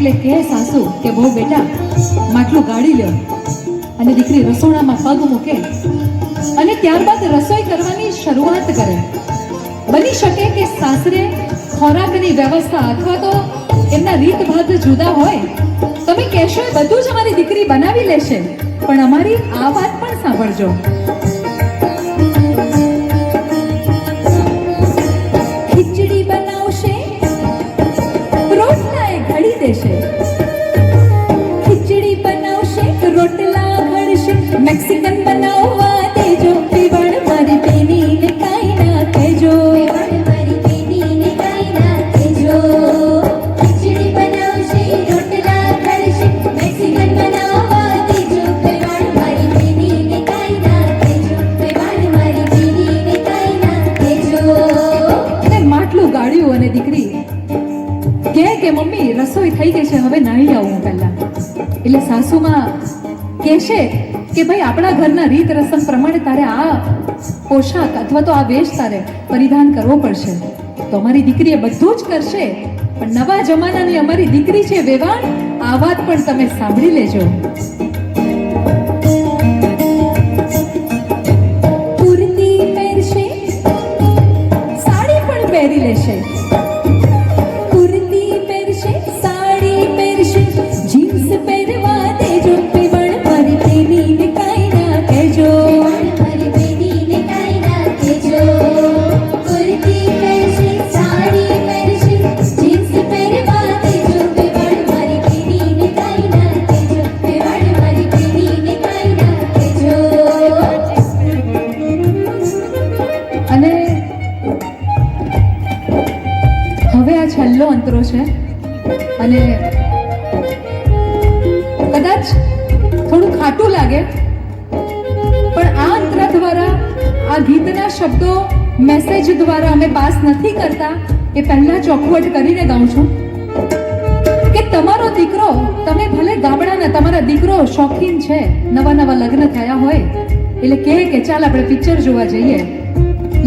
એટલે કે સાસુ કે બહુ બેટા માટલું ગાળી લ્યો અને દીકરી રસોડામાં પગ મૂકે અને ત્યારબાદ રસોઈ કરવાની શરૂઆત કરે. બની શકે કે સાસરે ખોરાકની વ્યવસ્થા અથવા તો એમના રીતભાત જુદા હોય. તમે કહેશો બધું જ અમારી દીકરી બનાવી લેશે, પણ અમારી આ વાત પણ સાંભળજો. ખીચડી બનાવશે, રોટલા એ ઘડી દેશે. ખીચડી બનાવશે, રોટલા ઘડશે. મેક્સિકન બનાવવા દેજો, પીવણ મારી બેનીને કાઈ ના કહેજો. મારી બેનીને કાઈ ના કહેજો. ખીચડી બનાવશે, રોટલા ઘડશે. મેક્સિકન બનાવવા દેજો, પીવણ મારી બેનીને કાઈ ના કહેજો. પીવણ મારી બેનીને કાઈ ના કહેજો. અને માટલું ગાળ્યું અને દીકરી કે મમ્મી રસોઈ થઈ ગઈ છે, હવે નાહી આવું પહેલા. એટલે સાસુમાં કહેશે કે ભાઈ આપણા ઘરના રીત રસમ પ્રમાણે તારે આ પોશાક અથવા તો આ વેશ તારે પરિધાન કરવો પડશે. તો અમારી દીકરી એ બધું જ કરશે, પણ નવા જમાનાની અમારી દીકરી છે વેવાણ, આ વાત પણ તમે સાંભળી લેજો. કુર્તી પહેરશે, સાડી પણ પહેરી લેશે. છેલ્લો અંતરો છે અને કદાચ થોડું ખાટું લાગે, પણ આ અંતર દ્વારા આ ગીતના શબ્દો મેસેજ દ્વારા અમે પાસ નથી કરતા. એ પહેલા ચોખવટ કરીને ગાઉં છું કે તમારો દીકરો, તમે ભલે ગામડાના, તમારા દીકરો શોખીન છે, નવા નવા લગ્ન થયા હોય એટલે કે ચાલ આપણે પિક્ચર જોવા જઈએ,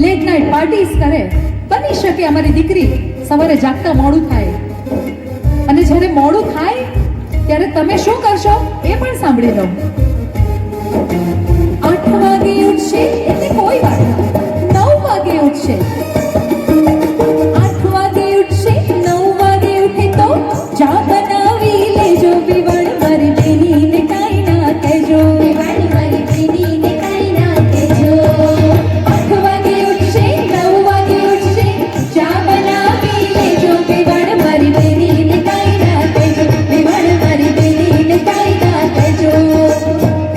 લેટ નાઇટ પાર્ટીઝ કરે. બની શકે અમારી દીકરી સવારે જાગતા મોડું થાય, અને જ્યારે મોડું થાય ત્યારે તમે શું કરશો એ પણ સાંભળી લો. 8 વાગે ઉઠશે એટલે કોઈ વાત, 9 વાગે ઉઠશે. 8 વાગે ઉઠશે, 9 વાગે ઉઠે તો ચા બનાવી લેજો. પીવણ મારી બેનીને કાઈ ના કહેજો. પીવણ મારી બેનીને કાઈ ના કહેજો. 8 વાગે ઉઠશે, 9 વાગે ઉઠશે, ચા બનાવી લેજો. પીવણ મારી બેનીને કાઈ ના કહેજો. પીવણ મારી બેનીને કાઈ ના કહેજો.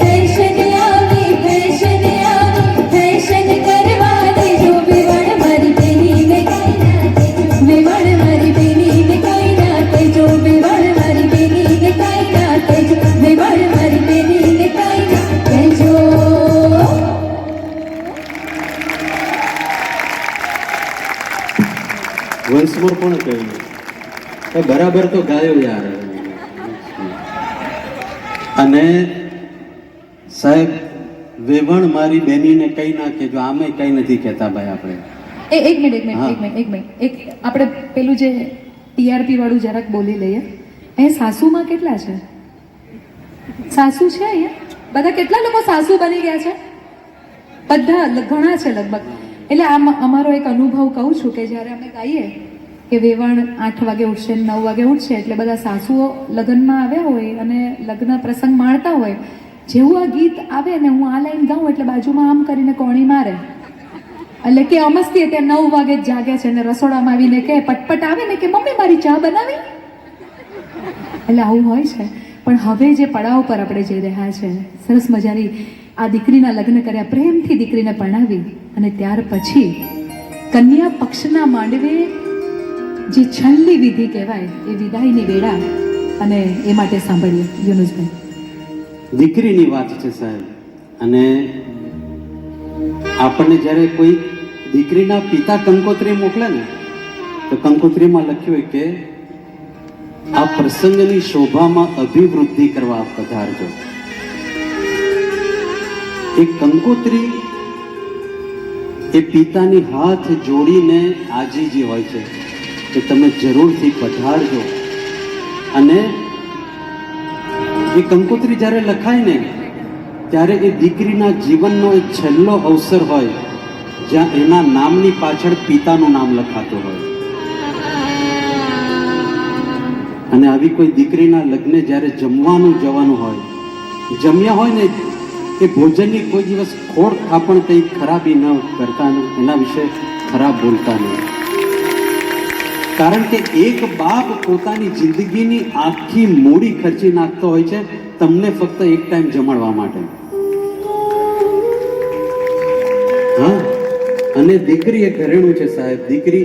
ફેશન આવી, ફેશન આવી, ફેશન કરવા દેજો. પીવણ મારી બેનીને કાઈ ના કહેજો. પીવણ મારી બેનીને કાઈ ના કહેજો. પીવણ મારી બેનીને કાઈ ના કહેજો. પીવણ મારી બેનીને કાઈ ના કહેજો. વંશમોર પણ કહ્યું બરાબર તો ગાયો યાર. અને સાહેબ વેવણ મારી બેનીને કઈ ના કહેજો, આમે કઈ નથી કહેતા ભાઈ આપણે. એક મિનિટ આપણે પેલું જે ટીઆરપી વાળું જરાક બોલી લઈએ. એ સાસુમાં કેટલા છે? સાસુ છે અહીંયા બધા? કેટલા લોકો સાસુ બની ગયા છે? બધા ઘણા છે લગભગ. એટલે અમારો એક અનુભવ કહું છું કે જ્યારે અમે ગાઈએ કે વેવાણ 8 વાગે ઉઠશે, 9 વાગે ઉઠશે, એટલે બધા સાસુઓ લગ્નમાં આવ્યા હોય અને લગ્ન પ્રસંગ માણતા હોય. જેવું આ ગીત આવે ને હું આ લાઈન ગાઉં એટલે બાજુમાં આમ કરીને કોણી મારે, એટલે કે અમસ્તી ત્યાં 9 વાગે જ જાગે છે ને રસોડામાં આવીને કે પટપટ આવે ને કે મમ્મી મારી ચા બનાવી. એટલે આવું હોય છે. પણ હવે જે પડાવ પર આપણે જઈ રહ્યા છે, સરસ મજાની આ દીકરીના લગ્ન કર્યા, પ્રેમથી દીકરીને પરણાવી અને ત્યાર પછી કન્યા પક્ષના માંડવે જે છેલ્લી વિધિ કહેવાય એ વિદાયની વેળા, અને એ માટે સાંભળીએ યુનુસભાઈ. દીકરીની વાત છે સાહેબ. અને આપણને જ્યારે કોઈ દીકરીના પિતા કંકોત્રી મોકલે ને તો કંકોત્રીમાં લખ્યું હોય કે આ પ્રસંગની શોભામાં અભિવૃદ્ધિ કરવા પધારજો. એક કંકોત્રી એ પિતાની હાથ જોડીને આજીજી હોય છે કે તમે જરૂરથી પધારજો. અને એ કંકોત્રી જ્યારે લખાય ને ત્યારે એ દીકરીના જીવનનો એક છેલ્લો અવસર હોય જ્યાં એના નામની પાછળ પિતાનું નામ લખાતું હોય. અને આવી કોઈ દીકરીના લગ્ને જ્યારે જમવાનું જવાનું હોય, જમ્યા હોય ને એ ભોજનની કોઈ દિવસ ખોડ ખાપણ કંઈ ખરાબી ન કરતા ને એના વિશે ખરાબ બોલતા નહીં. કારણ કે એક બાપ પોતાની જિંદગીની આખી મૂડી ખર્ચી નાખતો હોય છે તમને ફક્ત એક ટાઈમ જમાડવા માટે. હા, અને દીકરી એક ઘરેણું છે સાહેબ. દીકરી,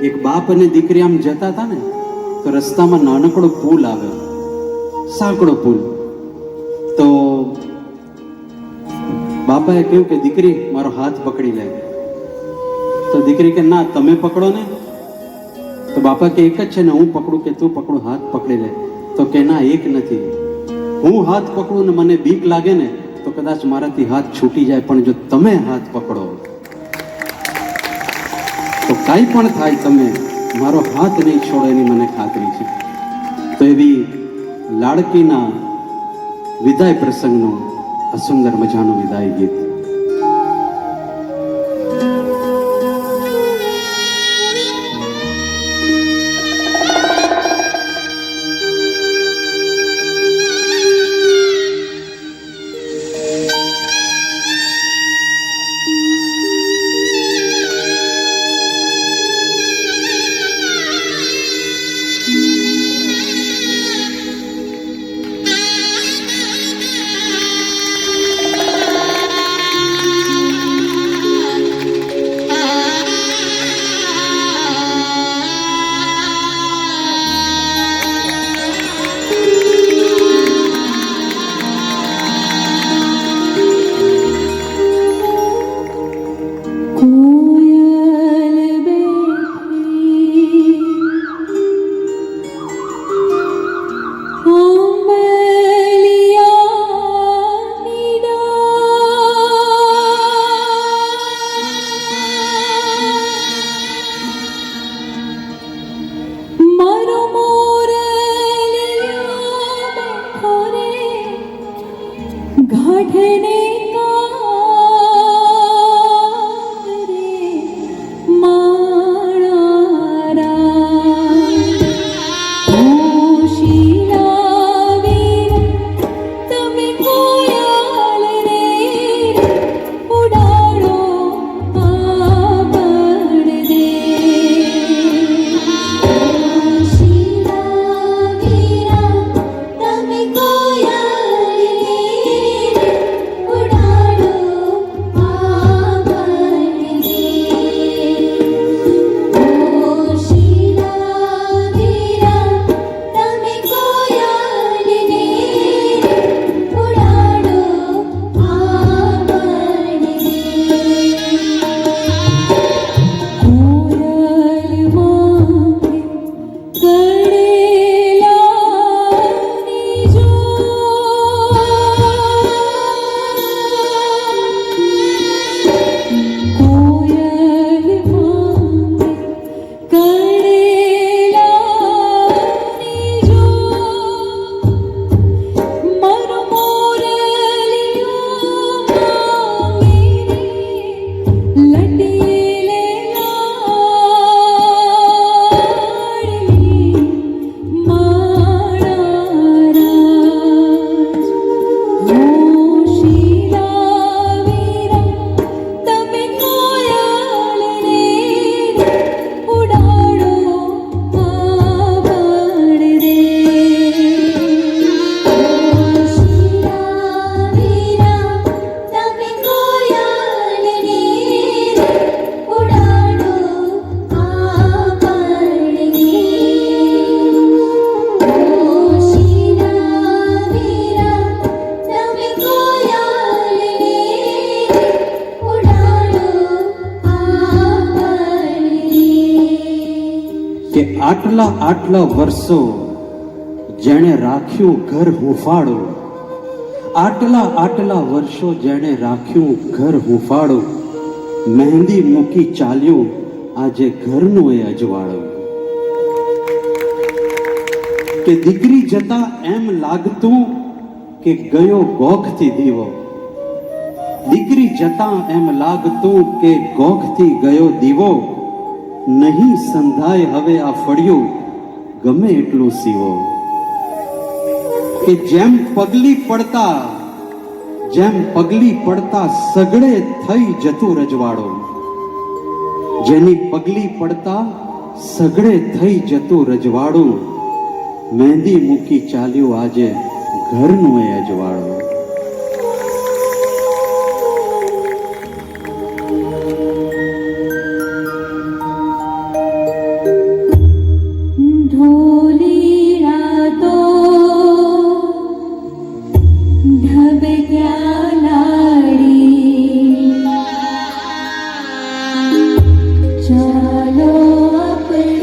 એક બાપ અને દીકરી આમ જતા હતા ને તો રસ્તામાં નાનકડો પુલ આવે, સાંકડો પુલ. તો બાપાએ કહ્યું કે દીકરી મારો હાથ પકડી લે. તો દીકરી કે ના તમે પકડો ને. તો બાપા કે એક જ છે ને, હું પકડું કે તું પકડું, હાથ પકડી લે. તો કે ના એક નથી, હું હાથ પકડું ને મને બીક લાગે ને તો કદાચ મારાથી હાથ છૂટી જાય, પણ જો તમે હાથ પકડો તો કાંઈ પણ થાય તમે મારો હાથ નહીં છોડો એની મને ખાતરી છે. તો એવી લાડકીના વિદાય પ્રસંગનું આ સુંદર મજાનું વિદાય ગીત. કે આટલા આટલા વર્ષો જેણે રાખ્યું ઘર હુંફાળું, આટલા આટલા વર્ષો જેણે રાખ્યું ઘર હુંફાળું, મહેંદી મૂકી ચાલ્યું આજે ઘરનું એ અજવાળું. કે દીકરી જતા એમ લાગતું કે ગયો ગોખથી દીવો. દીકરી જતા એમ લાગતું કે ગોખથી ગયો દીવો. નહીં સંધાય હવે આ ફળિયું ગમે એટલું સીવો. કે જેમ પગલી પડતા સગડે થઈ જતું રજવાડો. જેની પગલી પડતા સગડે થઈ જતું રજવાડું. મહેંદી મૂકી ચાલ્યું આજે ઘરનું એ અજવાળું. ढोली रातो ढबक्या लाडी ચાલો આપણે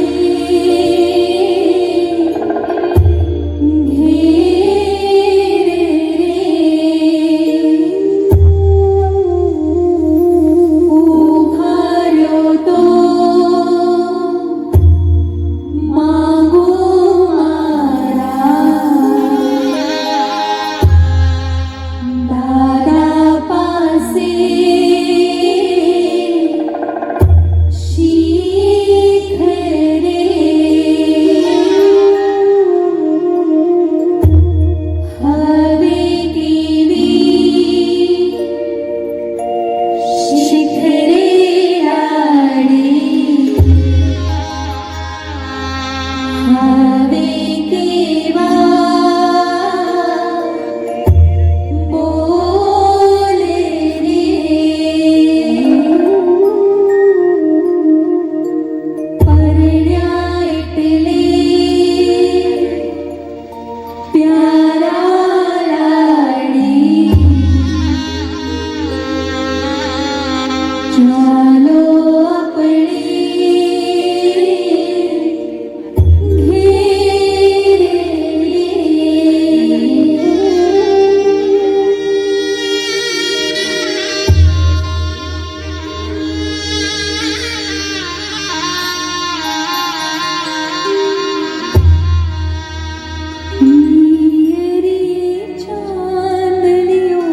ચાંદલિયો